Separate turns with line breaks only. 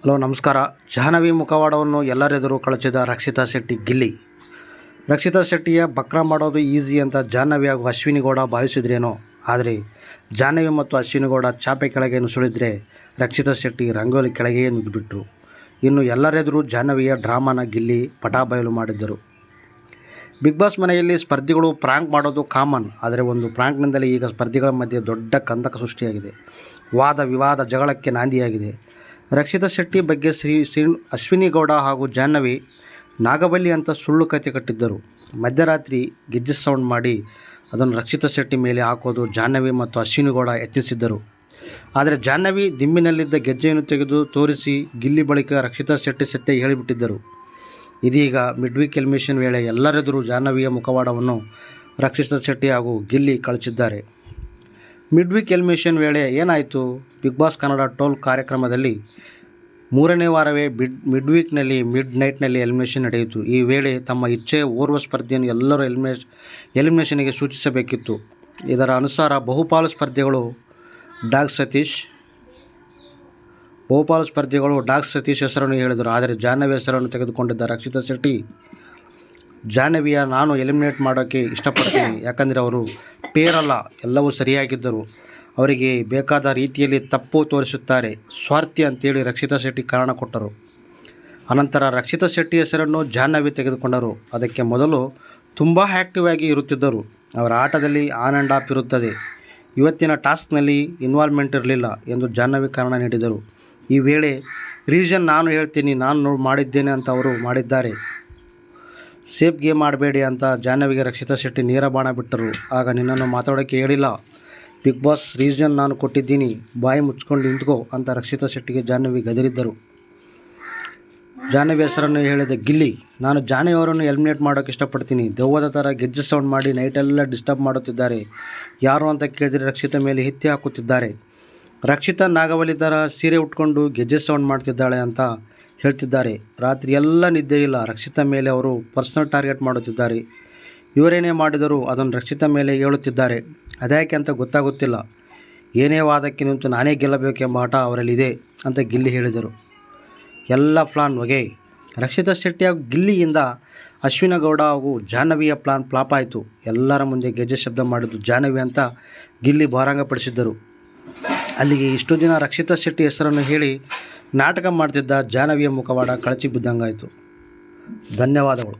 Hello ನಮಸ್ಕಾರ. ಜಾಹ್ನವಿ ಮುಖವಾಡವನ್ನು ಎಲ್ಲರೆದುರು ಕಳಚಿದ ರಕ್ಷಿತಾ ಶೆಟ್ಟಿ ಗಿಲ್ಲಿ. ರಕ್ಷಿತಾ ಶೆಟ್ಟಿಯ ಬಕ್ರ ಮಾಡೋದು easy ಅಂತ ಜಾಹ್ನವಿ ಹಾಗೂ ಅಶ್ವಿನಿ ಗೌಡ ಭಾವಿಸಿದ್ರೇನೋ. ಆದರೆ ಜಾಹ್ನವಿ ಮತ್ತು ಅಶ್ವಿನಿ ಗೌಡ ಚಾಪೆ ಕೆಳಗೆ ನುಸುಳಿದ್ರೆ ರಕ್ಷಿತಾ ಶೆಟ್ಟಿ ರಂಗೋಲಿ ಕೆಳಗೆ ನುಗ್ಗಿಬಿಟ್ರು. ಇನ್ನು ಎಲ್ಲರೆದುರು ಜಾಹ್ನವಿಯ ಡ್ರಾಮಾನ ಗಿಲ್ಲಿ ಪಟಾಬಯಲು ಮಾಡಿದ್ದರು. ಬಿಗ್ ಬಾಸ್ ಮನೆಯಲ್ಲಿ ಸ್ಪರ್ಧಿಗಳು ಪ್ರಾಂಕ್ ಮಾಡೋದು ಕಾಮನ್. ಆದರೆ ಒಂದು ಪ್ರಾಂಕ್ನಿಂದಲೇ ಈಗ ಸ್ಪರ್ಧಿಗಳ ಮಧ್ಯೆ ದೊಡ್ಡ ಕಂದಕ ಸೃಷ್ಟಿಯಾಗಿದೆ. ವಾದ ವಿವಾದ ಜಗಳಕ್ಕೆ ನಾಂದಿಯಾಗಿದೆ. ರಕ್ಷಿತಾ ಶೆಟ್ಟಿ ಬಗ್ಗೆ ಅಶ್ವಿನಿ ಗೌಡ ಹಾಗೂ ಜಾಹ್ನವಿ ನಾಗಬಲಿ ಅಂತ ಸುಳ್ಳು ಕತೆ ಕಟ್ಟಿದ್ದರು. ಮಧ್ಯರಾತ್ರಿ ಗೆಜ್ಜೆ ಸೌಂಡ್ ಮಾಡಿ ಅದನ್ನು ರಕ್ಷಿತಾ ಶೆಟ್ಟಿ ಮೇಲೆ ಹಾಕೋದು ಜಾಹ್ನವಿ ಮತ್ತು ಅಶ್ವಿನಿ ಗೌಡ ಯತ್ನಿಸಿದ್ದರು. ಆದರೆ ಜಾಹ್ನವಿ ದಿಂಬಿನಲ್ಲಿದ್ದ ಗೆಜ್ಜೆಯನ್ನು ತೆಗೆದು ತೋರಿಸಿ ಗಿಲ್ಲಿ ಬಳಿಕ ರಕ್ಷಿತಾ ಶೆಟ್ಟಿ ಸತ್ಯ ಹೇಳಿಬಿಟ್ಟಿದ್ದರು. ಇದೀಗ ಮಿಡ್ವೀಕ್ ಎಲಿಮಿನೇಷನ್ ವೇಳೆ ಎಲ್ಲರೆದುರು ಜಾಹ್ನವಿಯ ಮುಖವಾಡವನ್ನು ರಕ್ಷಿತಾ ಶೆಟ್ಟಿ ಹಾಗೂ ಗಿಲ್ಲಿ ಕಳಚಿದ್ದಾರೆ. ಮಿಡ್ವೀಕ್ ಎಲಿಮಿನೇಷನ್ ವೇಳೆ ಏನಾಯಿತು? ಬಿಗ್ ಬಾಸ್ ಕನ್ನಡ ಟೋಲ್ ಕಾರ್ಯಕ್ರಮದಲ್ಲಿ 3ನೇ ವಾರವೇ ಮಿಡ್ವೀಕ್ನಲ್ಲಿ ಮಿಡ್ ನೈಟ್ನಲ್ಲಿ ಎಲಿಮಿನೇಷನ್ ನಡೆಯಿತು. ಈ ವೇಳೆ ತಮ್ಮ ಇಚ್ಛೆಯ ಓರ್ವ ಸ್ಪರ್ಧಿಯನ್ನು ಎಲ್ಲರೂ ಎಲಿಮಿನೇಷನ್ಗೆ ಸೂಚಿಸಬೇಕಿತ್ತು. ಇದರ ಅನುಸಾರ ಬಹುಪಾಲು ಸ್ಪರ್ಧಿಗಳು ಡಾಗ್ ಸತೀಶ್ ಹೆಸರನ್ನು ಹೇಳಿದರು. ಆದರೆ ಜಾಹ್ನವಿ ಹೆಸರನ್ನು ತೆಗೆದುಕೊಂಡಿದ್ದ ರಕ್ಷಿತಾ ಶೆಟ್ಟಿ ಜಾಹ್ನವಿಯ ನಾನು ಎಲಿಮಿನೇಟ್ ಮಾಡೋಕ್ಕೆ ಇಷ್ಟಪಡ್ತೀನಿ, ಯಾಕಂದರೆ ಅವರು ಪೇರಲ್ಲ, ಎಲ್ಲವೂ ಸರಿಯಾಗಿದ್ದರು, ಅವರಿಗೆ ಬೇಕಾದ ರೀತಿಯಲ್ಲಿ ತಪ್ಪು ತೋರಿಸುತ್ತಾರೆ, ಸ್ವಾರ್ಥಿ ಅಂತೇಳಿ ರಕ್ಷಿತಾ ಶೆಟ್ಟಿ ಕಾರಣ ಕೊಟ್ಟರು. ಅನಂತರ ರಕ್ಷಿತಾ ಶೆಟ್ಟಿ ಹೆಸರನ್ನು ಜಾಹ್ನವಿ ತೆಗೆದುಕೊಂಡರು. ಅದಕ್ಕೆ ಮೊದಲು ತುಂಬ ಆ್ಯಕ್ಟಿವ್ ಆಗಿ ಇರುತ್ತಿದ್ದರು. ಅವರ ಆಟದಲ್ಲಿ ಆನ್ ಆ್ಯಂಡ್ ಆಫ್ ಇರುತ್ತದೆ. ಇವತ್ತಿನ ಟಾಸ್ಕ್ನಲ್ಲಿ ಇನ್ವಾಲ್ವ್ಮೆಂಟ್ ಇರಲಿಲ್ಲ ಎಂದು ಜಾಹ್ನವಿ ಕಾರಣ ನೀಡಿದರು. ಈ ವೇಳೆ ರೀಸನ್ ನಾನು ಹೇಳ್ತೀನಿ, ನಾನು ಮಾಡಿದ್ದೇನೆ ಅಂತ ಅವರು ಮಾಡಿದ್ದಾರೆ, ಸೇಫ್ ಗೇಮ್ ಮಾಡಬೇಡಿ ಅಂತ ಜಾಹ್ನವಿಗೆ ರಕ್ಷಿತಾ ಶೆಟ್ಟಿ ನೇರ ಬಾಣ ಬಿಟ್ಟರು. ಆಗ ನಿನ್ನನ್ನು ಮಾತಾಡೋಕ್ಕೆ ಹೇಳಿಲ್ಲ, ಬಿಗ್ ಬಾಸ್ ರೀಸನ್ ನಾನು ಕೊಟ್ಟಿದ್ದೀನಿ, ಬಾಯಿ ಮುಚ್ಕೊಂಡು ನಿಂತ್ಕೋ ಅಂತ ರಕ್ಷಿತಾ ಶೆಟ್ಟಿಗೆ ಜಾಹ್ನವಿ ಗದರಿದ್ದರು. ಜಾಹ್ನವಿ ಹೆಸರನ್ನು ಹೇಳಿದ ಗಿಲ್ಲಿ, ನಾನು ಜಾಹ್ನವಿ ಅವರನ್ನು ಎಲಿಮಿನೇಟ್ ಮಾಡೋಕ್ಕೆ ಇಷ್ಟಪಡ್ತೀನಿ, ದೆವ್ವದ ಥರ ಗೆಜ್ಜೆ ಸೌಂಡ್ ಮಾಡಿ ನೈಟೆಲ್ಲ ಡಿಸ್ಟರ್ಬ್ ಮಾಡುತ್ತಿದ್ದಾರೆ, ಯಾರು ಅಂತ ಕೇಳಿದರೆ ರಕ್ಷಿತಾ ಮೇಲೆ ಎತ್ತಿ ಹಾಕುತ್ತಿದ್ದಾರೆ, ರಕ್ಷಿತಾ ನಾಗವಲ್ಲಿ ಥರ ಸೀರೆ ಉಟ್ಕೊಂಡು ಗೆಜ್ಜೆ ಸೌಂಡ್ ಮಾಡ್ತಿದ್ದಾಳೆ ಅಂತ ಹೇಳ್ತಿದ್ದಾರೆ, ರಾತ್ರಿ ಎಲ್ಲ ನಿದ್ದೆ ಇಲ್ಲ, ರಕ್ಷಿತಾ ಮೇಲೆ ಅವರು ಪರ್ಸನಲ್ ಟಾರ್ಗೆಟ್ ಮಾಡುತ್ತಿದ್ದಾರೆ, ಇವರೇನೇ ಮಾಡಿದರೂ ಅದನ್ನು ರಕ್ಷಿತಾ ಮೇಲೆ ಹೇಳುತ್ತಿದ್ದಾರೆ, ಅದ್ಯಾಕೆ ಅಂತ ಗೊತ್ತಾಗುತ್ತಿಲ್ಲ, ಏನೇ ವಾದಕ್ಕೆ ನಿಂತು ನಾನೇ ಗೆಲ್ಲಬೇಕೆಂಬ ಹಠ ಅವರಲ್ಲಿದೆ ಅಂತ ಗಿಲ್ಲಿ ಹೇಳಿದರು. ಎಲ್ಲ ಪ್ಲಾನ್ ಹೊಗೆ. ರಕ್ಷಿತಾ ಶೆಟ್ಟಿ ಹಾಗೂ ಗಿಲ್ಲಿಯಿಂದ ಅಶ್ವಿನಿ ಗೌಡ ಹಾಗೂ ಜಾಹ್ನವಿಯ ಪ್ಲಾನ್ ಫ್ಲಾಪ್ ಆಯಿತು. ಎಲ್ಲರ ಮುಂದೆ ಗೆಜ್ಜೆ ಶಬ್ದ ಮಾಡಿದ್ದು ಜಾಹ್ನವಿ ಅಂತ ಗಿಲ್ಲಿ ಬಹಿರಂಗಪಡಿಸಿದ್ದರು. ಅಲ್ಲಿಗೆ ಇಷ್ಟು ದಿನ ರಕ್ಷಿತಾ ಶೆಟ್ಟಿ ಹೆಸರನ್ನು ಹೇಳಿ ನಾಟಕ ಮಾಡ್ತಿದ್ದ ಜಾಹ್ನವಿಯ ಮುಖವಾಡ ಕಳಚಿ ಬಿದ್ದಂಗಾಯಿತು. ಧನ್ಯವಾದಗಳು.